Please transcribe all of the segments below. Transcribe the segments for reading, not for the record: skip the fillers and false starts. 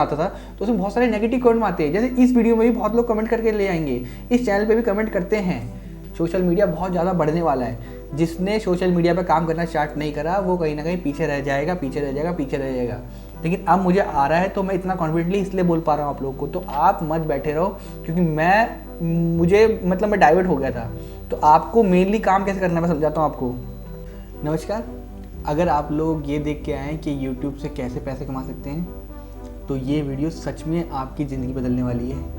आता था तो उसमें बहुत सारे नेगेटिव कमेंट आते हैं। जैसे इस वीडियो में भी बहुत लोग कमेंट करके ले आएंगे, इस चैनल पे भी कमेंट करते हैं। सोशल मीडिया बहुत ज़्यादा बढ़ने वाला है। जिसने सोशल मीडिया पे काम करना स्टार्ट नहीं करा वो कहीं ना कहीं पीछे रह जाएगा, पीछे रह जाएगा, पीछे रह जाएगा। लेकिन अब मुझे आ रहा है तो मैं इतना कॉन्फिडेंटली इसलिए बोल पा रहा हूँ आप लोगों को। तो आप मत बैठे रहो, क्योंकि मैं डाइवर्ट हो गया था। तो आपको मेनली काम कैसे करना है मैं समझाता हूँ आपको। नमस्कार, अगर आप लोग ये देख के आए हैं कि यूट्यूब से कैसे पैसे कमा सकते हैं तो ये वीडियो सच में आपकी ज़िंदगी बदलने वाली है।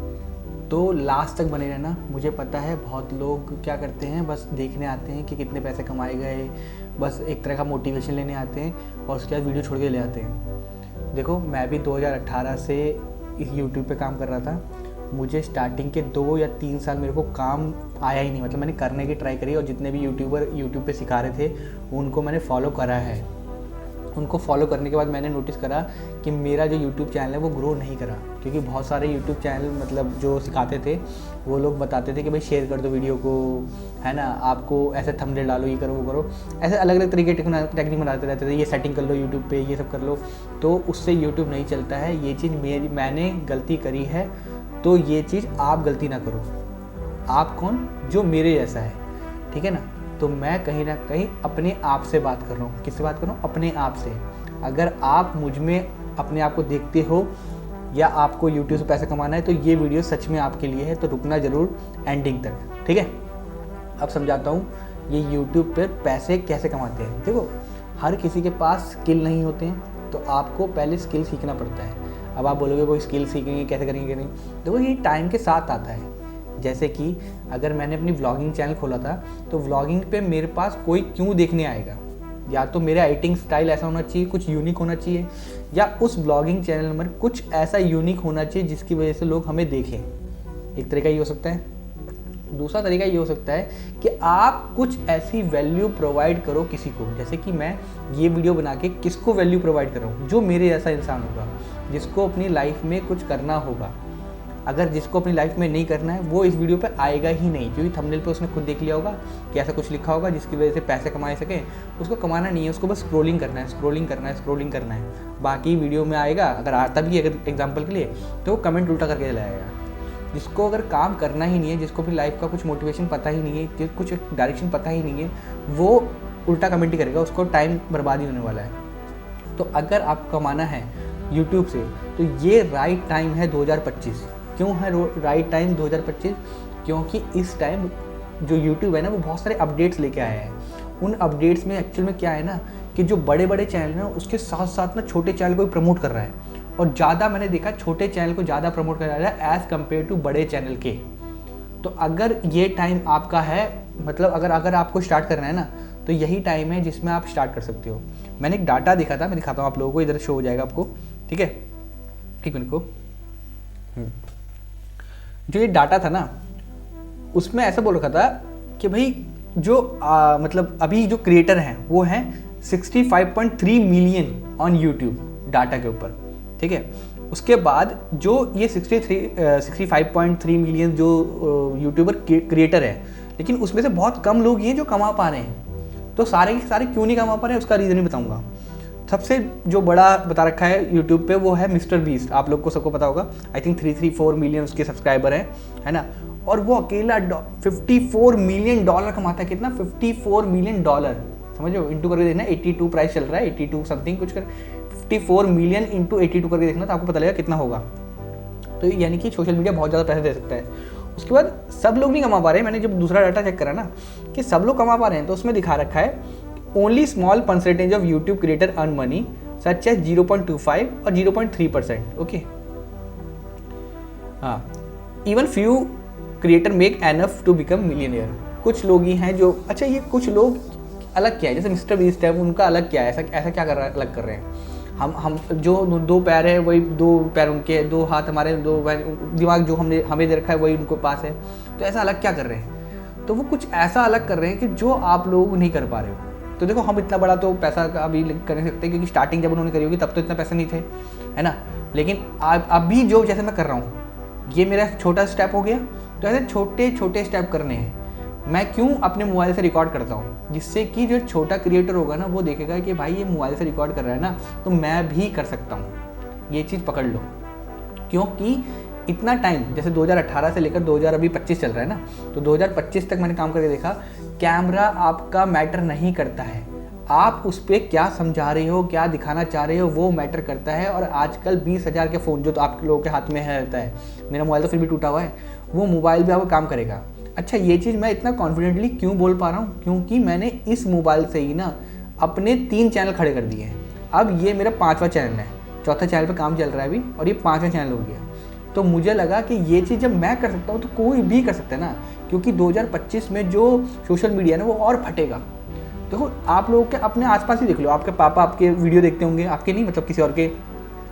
तो लास्ट तक बने रहना। मुझे पता है बहुत लोग क्या करते हैं, बस देखने आते हैं कि कितने पैसे कमाए गए, बस एक तरह का मोटिवेशन लेने आते हैं और उसके बाद वीडियो छोड़ के ले आते हैं। देखो, मैं भी 2018 से इस यूट्यूब पे काम कर रहा था। मुझे स्टार्टिंग के 2 या 3 साल मेरे को काम आया ही नहीं। मतलब मैंने करने की ट्राई करी और जितने भी यूट्यूबर यूट्यूब पे सिखा रहे थे उनको मैंने फॉलो करा है। उनको फॉलो करने के बाद मैंने नोटिस करा कि मेरा जो यूट्यूब चैनल है वो ग्रो नहीं करा, क्योंकि बहुत सारे यूट्यूब चैनल मतलब जो सिखाते थे वो लोग बताते थे कि भाई शेयर कर दो वीडियो को, है ना, आपको ऐसे थंबनेल डालो, ये करो वो करो, ऐसे अलग अलग तरीके टेक्निक बनाते रहते थे। ये सेटिंग कर लो यूट्यूब पे, ये सब कर लो, तो उससे यूट्यूब नहीं चलता है। ये चीज़ मैंने गलती करी है, तो ये चीज़ आप गलती ना करो। आप कौन? जो मेरे जैसा है, ठीक है ना। तो मैं कहीं ना कहीं अपने आप से बात कर रहा हूँ। किससे बात कर रहा हूँ? अपने आप से। अगर आप मुझ में अपने आप को देखते हो या आपको यूट्यूब से पैसे कमाना है तो ये वीडियो सच में आपके लिए है। तो रुकना ज़रूर एंडिंग तक, ठीक है। अब समझाता हूँ ये यूट्यूब पर पैसे कैसे कमाते हैं। देखो, हर किसी के पास स्किल नहीं होते हैं, तो आपको पहले स्किल सीखना पड़ता है। अब आप बोलोगे कोई स्किल सीखेंगे कैसे करेंगे नहीं, देखो ये टाइम के साथ आता है। जैसे कि अगर मैंने अपनी व्लॉगिंग चैनल खोला था तो व्लॉगिंग पे मेरे पास कोई क्यों देखने आएगा? या तो मेरा एडिटिंग स्टाइल ऐसा होना चाहिए, कुछ यूनिक होना चाहिए, या उस व्लॉगिंग चैनल में कुछ ऐसा यूनिक होना चाहिए जिसकी वजह से लोग हमें देखें। एक तरीका ये हो सकता है। दूसरा तरीका ये हो सकता है कि आप कुछ ऐसी वैल्यू प्रोवाइड करो किसी को। जैसे कि मैं ये वीडियो बना के किसको वैल्यू प्रोवाइड कर रहा हूँ? जो मेरे जैसा इंसान होगा, जिसको अपनी लाइफ में कुछ करना होगा। अगर जिसको अपनी लाइफ में नहीं करना है वो इस वीडियो पे आएगा ही नहीं, क्योंकि थंबनेल पे उसने खुद देख लिया होगा कि ऐसा कुछ लिखा होगा जिसकी वजह से पैसे कमा सके। उसको कमाना नहीं है, उसको बस स्क्रॉलिंग करना है, स्क्रॉलिंग करना है, स्क्रॉलिंग करना है। बाकी वीडियो में आएगा, अगर आता भी है अगर एग्जाम्पल के लिए, तो वो कमेंट उल्टा करके चला जाएगा। जिसको अगर काम करना ही नहीं है, जिसको अपनी लाइफ का कुछ मोटिवेशन पता ही नहीं है, कुछ डायरेक्शन पता ही नहीं है, वो उल्टा कमेंट ही करेगा, उसको टाइम बर्बाद ही होने वाला है। तो अगर आपको कमाना है यूट्यूब से तो ये राइट टाइम है 2025। क्यों है राइट टाइम 2025? क्योंकि इस टाइम जो यूट्यूब है ना वो बहुत सारे अपडेट्स लेके आया है। उन अपडेट्स में एक्चुअल में क्या है ना कि जो बड़े बड़े चैनल हैं उसके साथ साथ ना छोटे चैनल को भी प्रमोट कर रहा है, और ज़्यादा मैंने देखा छोटे चैनल को ज़्यादा प्रमोट कर रहा है एज़ कम्पेयर टू बड़े चैनल के। तो अगर ये टाइम आपका है, मतलब अगर आपको स्टार्ट करना है ना, तो यही टाइम है जिसमें आप स्टार्ट कर सकते हो। मैंने एक डाटा देखा था, मैं दिखाता हूँ आप लोगों को, इधर शो हो जाएगा आपको, ठीक है। एक मिनट को, जो ये डाटा था ना उसमें ऐसा बोल रखा था कि भाई जो मतलब अभी जो क्रिएटर हैं वो हैं 65.3 मिलियन ऑन यूट्यूब डाटा के ऊपर, ठीक है। उसके बाद जो ये 65.3 मिलियन जो यूट्यूबर क्रिएटर है, लेकिन उसमें से बहुत कम लोग ये जो कमा पा रहे हैं। तो सारे के सारे क्यों नहीं कमा पा रहे हैं उसका रीज़न ही बताऊंगा। सबसे जो बड़ा बता रखा है यूट्यूब पे वो है मिस्टर बीस्ट। आप लोग को सबको पता होगा, आई थिंक 334 मिलियन उसके सब्सक्राइबर हैं, है ना। और वो अकेला $54 मिलियन कमाता है। कितना? $54 मिलियन। समझ लो, इंटू करके देखना, 82 प्राइस चल रहा है, 82 समथिंग कुछ कर, 54 मिलियन इंटू 82 करके देखना तो आपको पता लगेगा कितना होगा। तो यानी कि सोशल मीडिया बहुत ज़्यादा पैसे दे सकता है। उसके बाद सब लोग नहीं कमा पा रहे। मैंने जब दूसरा डाटा चेक करा ना कि सब लोग कमा पा रहे हैं, तो उसमें दिखा रखा है only small percentage of YouTube creator earn money such as 0.25 और 0.3%, okay? हाँ, even few creator make enough to become millionaire। कुछ लोग ही हैं जो, अच्छा ये कुछ लोग अलग क्या है, जैसे मिस्टर बीस्ट है उनका अलग क्या है, ऐसा क्या कर रहा है, अलग कर रहे हैं। हम जो 2 पैर है वही 2 पैर उनके, 2 हाथ हमारे, 2 दिमाग जो हमें दे रखा है वही उनको पास है। तो ऐसा अलग क्या कर रहे हैं? तो वो कुछ ऐसा अलग कर रहे हैं कि जो आप लोग नहीं कर पा रहे हो। तो देखो, हम इतना बड़ा तो पैसा अभी कर नहीं सकते, क्योंकि स्टार्टिंग जब उन्होंने करी होगी तब तो इतना पैसा नहीं थे, है ना। लेकिन अभी जो जैसे मैं कर रहा हूँ, ये मेरा छोटा स्टेप हो गया। तो ऐसे छोटे छोटे स्टेप करने हैं। मैं क्यों अपने मोबाइल से रिकॉर्ड करता हूँ, जिससे कि जो छोटा क्रिएटर होगा ना वो देखेगा कि भाई ये मोबाइल से रिकॉर्ड कर रहा है ना, तो मैं भी कर सकता हूँ। ये चीज़ पकड़ लो, क्योंकि इतना टाइम, जैसे 2018 से लेकर 2025 चल रहा है ना, तो 2025 तक मैंने काम करके देखा, कैमरा आपका मैटर नहीं करता है। आप उस पर क्या समझा रहे हो, क्या दिखाना चाह रहे हो, वो मैटर करता है। और आजकल 20,000 के फ़ोन जो तो आप लोगों के हाथ में रहता है, मेरा मोबाइल तो फिर भी टूटा हुआ है, वो मोबाइल भी आपको काम करेगा। अच्छा, ये चीज़ मैं इतना कॉन्फिडेंटली क्यों बोल पा रहा हूँ? क्योंकि मैंने इस मोबाइल से ही ना अपने 3 चैनल खड़े कर दिए हैं। अब ये मेरा 5वां चैनल है, 4था चैनल पे काम चल रहा है अभी, और ये 5वां चैनल हो गया। तो मुझे लगा कि ये चीज़ जब मैं कर सकता हूँ तो कोई भी कर सकता है ना, क्योंकि 2025 में जो सोशल मीडिया है ना वो और फटेगा। देखो, आप लोगों के अपने आसपास ही देख लो, आपके पापा आपके वीडियो देखते होंगे, आपके नहीं मतलब किसी और के,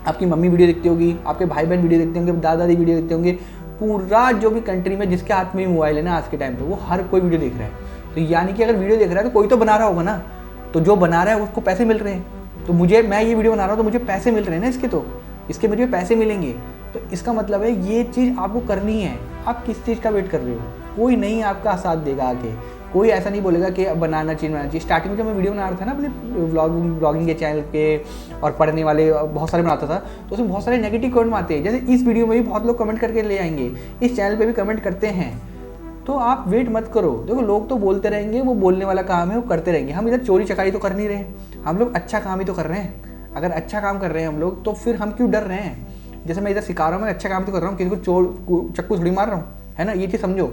आपकी मम्मी वीडियो देखती होगी, आपके भाई बहन वीडियो देखते होंगे, दादा दादी वीडियो देखते होंगे। पूरा जो भी कंट्री में जिसके हाथ में मोबाइल है ना आज के टाइम पे, वो हर कोई वीडियो देख रहा है। तो यानी कि अगर वीडियो देख रहा है तो कोई तो बना रहा होगा ना, तो जो बना रहा है उसको पैसे मिल रहे हैं। तो मैं ये वीडियो बना रहा हूँ तो मुझे पैसे मिल रहे हैं ना, इसके मुझे पैसे मिलेंगे। तो इसका मतलब है ये चीज़ आपको करनी है। आप किस चीज़ का वेट कर रहे हो? कोई नहीं आपका साथ देगा आके, कोई ऐसा नहीं बोलेगा कि बनाना चाहिए। स्टार्टिंग में जब मैं वीडियो बना रहा था ना अपने व्लॉगिंग के चैनल पे, और पढ़ने वाले बहुत सारे बनाता था, तो उसमें बहुत सारे नेगेटिव कमेंट आते हैं। जैसे इस वीडियो में भी बहुत लोग कमेंट करके ले आएंगे, इस चैनल पे भी कमेंट करते हैं। तो आप वेट मत करो। देखो, लोग तो बोलते रहेंगे, वो बोलने वाला काम है, वो करते रहेंगे। हम इधर चोरी चकारी तो कर नहीं रहे, हम लोग अच्छा काम ही तो कर रहे हैं। अगर अच्छा काम कर रहे हैं हम लोग, तो फिर हम क्यों डर रहे हैं? जैसे मैं इधर सिखा रहा हूँ, मैं अच्छा काम तो कर रहा हूँ, किसी को चक्कू थोड़ी मार रहा हूँ, है ना। ये चीज़ समझो,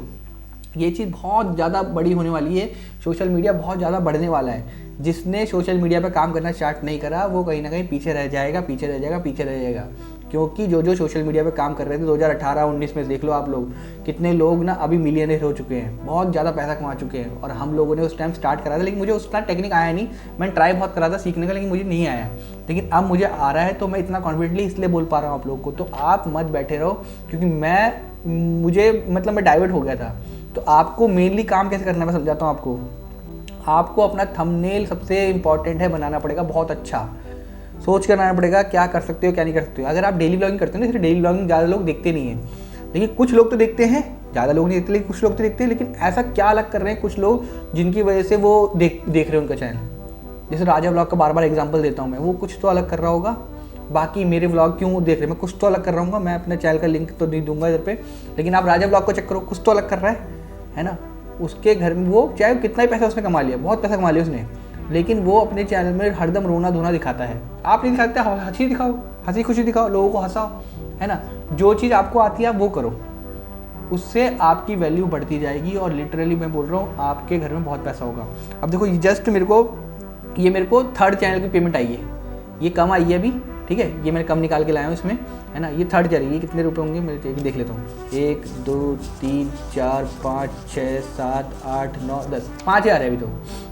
ये चीज़ बहुत ज़्यादा बड़ी होने वाली है। सोशल मीडिया बहुत ज़्यादा बढ़ने वाला है। जिसने सोशल मीडिया पर काम करना स्टार्ट नहीं करा, वो कहीं ना कहीं पीछे रह जाएगा, पीछे रह जाएगा, पीछे रह जाएगा। क्योंकि जो सोशल मीडिया पे काम कर रहे थे 2018-19 में, देख लो आप लोग, कितने लोग ना अभी मिलियनर हो चुके हैं, बहुत ज़्यादा पैसा कमा चुके हैं। और हम लोगों ने उस टाइम स्टार्ट करा था, लेकिन मुझे उस टाइम टेक्निक आया नहीं। मैंने ट्राई बहुत करा था सीखने का, लेकिन मुझे नहीं आया। लेकिन अब मुझे आ रहा है, तो मैं इतना कॉन्फिडेंटली इसलिए बोल पा रहा हूँ आप लोगों को। तो आप मत बैठे रहो, क्योंकि मैं डाइवर्ट हो गया था। तो आपको मेनली काम कैसे करना है मैं समझाता हूँ आपको अपना थंबनेल सबसे इंपॉर्टेंट है, बनाना पड़ेगा बहुत अच्छा, सोच कर बनाना पड़ेगा क्या कर सकते हो क्या नहीं कर सकते हो। अगर आप डेली ब्लॉगिंग करते हो ना, सिर्फ डेली ब्लॉगिंग ज़्यादा लोग देखते नहीं हैं, लेकिन कुछ लोग तो देखते हैं, ज़्यादा लोग नहीं देखते लेकिन कुछ लोग तो देखते हैं। लेकिन ऐसा क्या अलग कर रहे हैं कुछ लोग, जिनकी वजह से वो देख रहे हैं उनका चैनल। जैसे राजा ब्लॉग का बार बार एग्जाम्पल देता हूँ मैं, वो कुछ तो अलग कर रहा होगा, बाकी मेरे व्लॉग क्यों देख रहे हैं, मैं कुछ तो अलग कर रहा हूँ। मैं अपने चैनल का लिंक तो नहीं दूंगा इधर पे, लेकिन आप राजा ब्लॉग को चेक करो, कुछ तो अलग कर रहा है ना। उसके घर में वो चाहे कितना ही पैसा उसने कमा लिया, बहुत पैसा कमा लिया उसने, लेकिन वो अपने चैनल में हरदम रोना धोना दिखाता है। आप नहीं दिखाते, हंसी दिखाओ, हंसी खुशी दिखाओ, लोगों को हंसाओ, है ना। जो चीज़ आपको आती है वो करो, उससे आपकी वैल्यू बढ़ती जाएगी। और लिटरली मैं बोल रहा हूँ, आपके घर में बहुत पैसा होगा। अब देखो, जस्ट मेरे को 3rd चैनल की पेमेंट आई है, ये कम आई है अभी, ठीक है, ये मैंने कम निकाल के लाया हूँ इसमें, है ना। ये 3rd चल रही है, कितने रुपए होंगे मेरे देख लेता हूँ। 1 2 3 4 5 6 7 8 9 10 5,000 है अभी तो,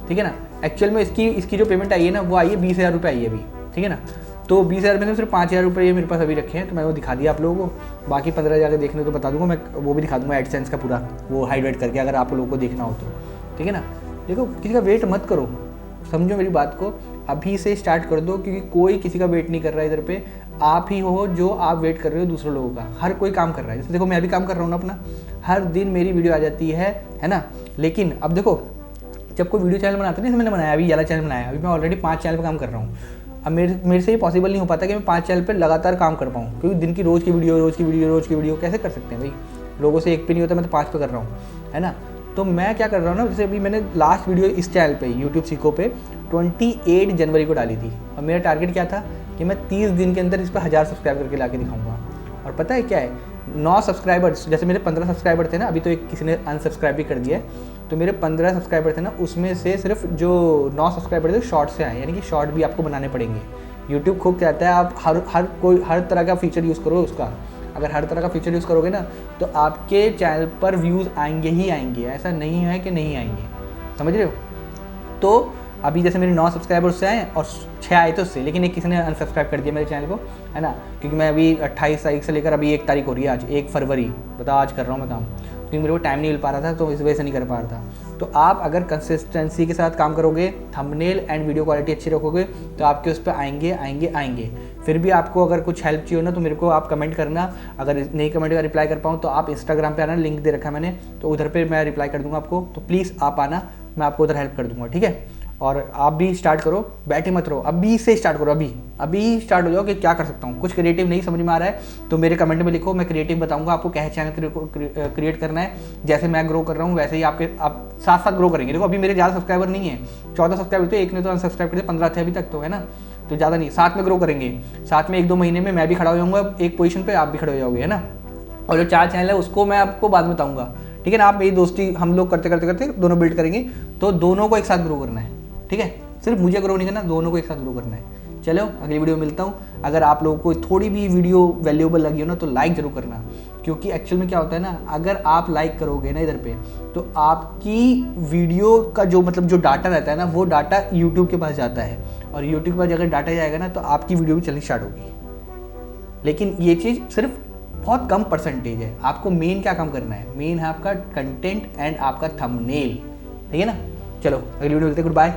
ठीक है ना। एक्चुअल में इसकी जो पेमेंट आई है ना, वो आई है 20,000 रुपये आई है अभी, ठीक है ना। तो 20,000 में से सिर्फ 5,000 रुपये मेरे पास अभी रखे हैं, तो मैं वो दिखा दिया आप लोगों को। बाकी 15 जाकर देखने तो बता दूंगा मैं, वो भी दिखा दूंगा एडसेंस का पूरा, वो हाइड करके, अगर आप लोगों को देखना हो तो, ठीक है ना। देखो, किसी का वेट मत करो, समझो मेरी बात को, अभी से स्टार्ट कर दो, क्योंकि कोई किसी का वेट नहीं कर रहा है इधर पे। आप ही हो जो आप वेट कर रहे हो दूसरे लोगों का। हर कोई काम कर रहा है, जैसे देखो मैं अभी काम कर रहा हूँ ना अपना, हर दिन मेरी वीडियो आ जाती है ना। लेकिन अब देखो, जब कोई वीडियो चैनल बनाता है, जैसे मैंने बनाया अभी वाला चैनल बनाया, अभी मैं ऑलरेडी 5 चैनल पर काम कर रहा हूँ। अब मेरे से ये पॉसिबल नहीं हो पाता कि मैं 5 चैनल पर लगातार काम कर पाऊँ, क्योंकि दिन की रोज़ की वीडियो कैसे कर सकते हैं भाई, लोगों से एक पे नहीं होता, मैं तो 5 पे कर रहा हूँ, है ना। तो मैं क्या कर रहा हूँ ना, जैसे अभी मैंने लास्ट वीडियो इस चैनल पे यूट्यूब सीखो पे 28 जनवरी को डाली थी, और मेरा टारगेट क्या था कि मैं 30 दिन के अंदर इस पर 1000 सब्सक्राइब करके ला के दिखाऊँगा। और पता है क्या है, 9 सब्सक्राइबर्स, जैसे मेरे 15 सब्सक्राइबर थे ना, अभी तो एक किसी ने अनसब्सक्राइब भी कर दिया है, तो मेरे 15 सब्सक्राइबर थे ना, उसमें से सिर्फ जो 9 सब्सक्राइबर थे शॉर्ट से आए, यानी कि शॉर्ट भी आपको बनाने पड़ेंगे। यूट्यूब खूब कहता है आप हर तरह का फीचर यूज़ करो उसका। अगर हर तरह का फीचर यूज़ करोगे ना, तो आपके चैनल पर व्यूज़ आएंगे ही आएंगे, ऐसा नहीं है कि नहीं आएंगे, समझ रहे हो। तो अभी जैसे मेरे 9 सब्सक्राइबर उससे आए और 6 आए थे उससे, लेकिन एक किसी ने अनसब्सक्राइब कर दिया मेरे चैनल को, है ना। क्योंकि मैं अभी 28 तारीख से लेकर अभी 1 तारीख हो रही है, आज 1 फरवरी, बताओ आज कर रहा हूँ मैं काम, क्योंकि मेरे को टाइम नहीं मिल पा रहा था, तो इस वजह से नहीं कर पा रहा था। तो आप अगर कंसिस्टेंसी के साथ काम करोगे, थंबनेल एंड वीडियो क्वालिटी अच्छी रखोगे, तो आपके उस पर आएंगे। फिर भी आपको अगर कुछ हेल्प चाहिए हो ना, तो मेरे को आप कमेंट करना। अगर नहीं कमेंट का रिप्लाई कर पाऊँ तो आप इंस्टाग्राम पे आना, लिंक दे रखा है मैंने, तो उधर पे मैं रिप्लाई कर दूँगा आपको। तो प्लीज़ आप आना, मैं आपको उधर हेल्प कर दूँगा, ठीक है। और आप भी स्टार्ट करो, बैठे मत रहो, अभी से स्टार्ट करो, अभी स्टार्ट हो जाओ कि क्या कर सकता हूँ। कुछ क्रिएटिव नहीं समझ में आ रहा है तो मेरे कमेंट में लिखो, मैं क्रिएटिव बताऊंगा आपको कैसे चैनल क्रिएट करना है। जैसे मैं ग्रो कर रहा हूँ वैसे ही आप साथ साथ ग्रो करेंगे। देखो अभी मेरे ज़्यादा सब्सक्राइबर नहीं है, 14 सब्सक्राइबर थे, एक ने तो अनसब्सक्राइब कर दिया, 15 थे अभी तक तो, है ना, तो ज़्यादा नहीं, साथ में ग्रो करेंगे। साथ में 1-2 महीने में मैं भी खड़ा हो जाऊँगा एक पोजीशन पे, आप भी खड़े हो जाओगे, है ना। और जो 4 चैनल है उसको मैं आपको बाद में बताऊँगा, ठीक है ना। आप मेरी दोस्ती हम लोग करते करते करते दोनों बिल्ड करेंगे, तो दोनों को एक साथ ग्रो करना है, ठीक है। सिर्फ मुझे ग्रो नहीं करना, दोनों को एक साथ ग्रो करना है। चलो अगली वीडियो में मिलता हूँ। अगर आप लोगों को थोड़ी भी वीडियो वैल्यूएबल लगी हो ना तो लाइक जरूर करना, क्योंकि एक्चुअल में क्या होता है ना, अगर आप लाइक करोगे ना इधर पे तो आपकी वीडियो का जो मतलब जो डाटा रहता है ना, वो डाटा यूट्यूब के पास जाता है, और यूट्यूब के पास अगर डाटा जाएगा ना तो आपकी वीडियो भी चलनी स्टार्ट होगी। लेकिन ये चीज़ सिर्फ बहुत कम परसेंटेज है। आपको मेन क्या काम करना है, मेन है आपका कंटेंट एंड आपका थंबनेल, ठीक है ना। चलो अगली वीडियो मिलते हैं, गुड बाय।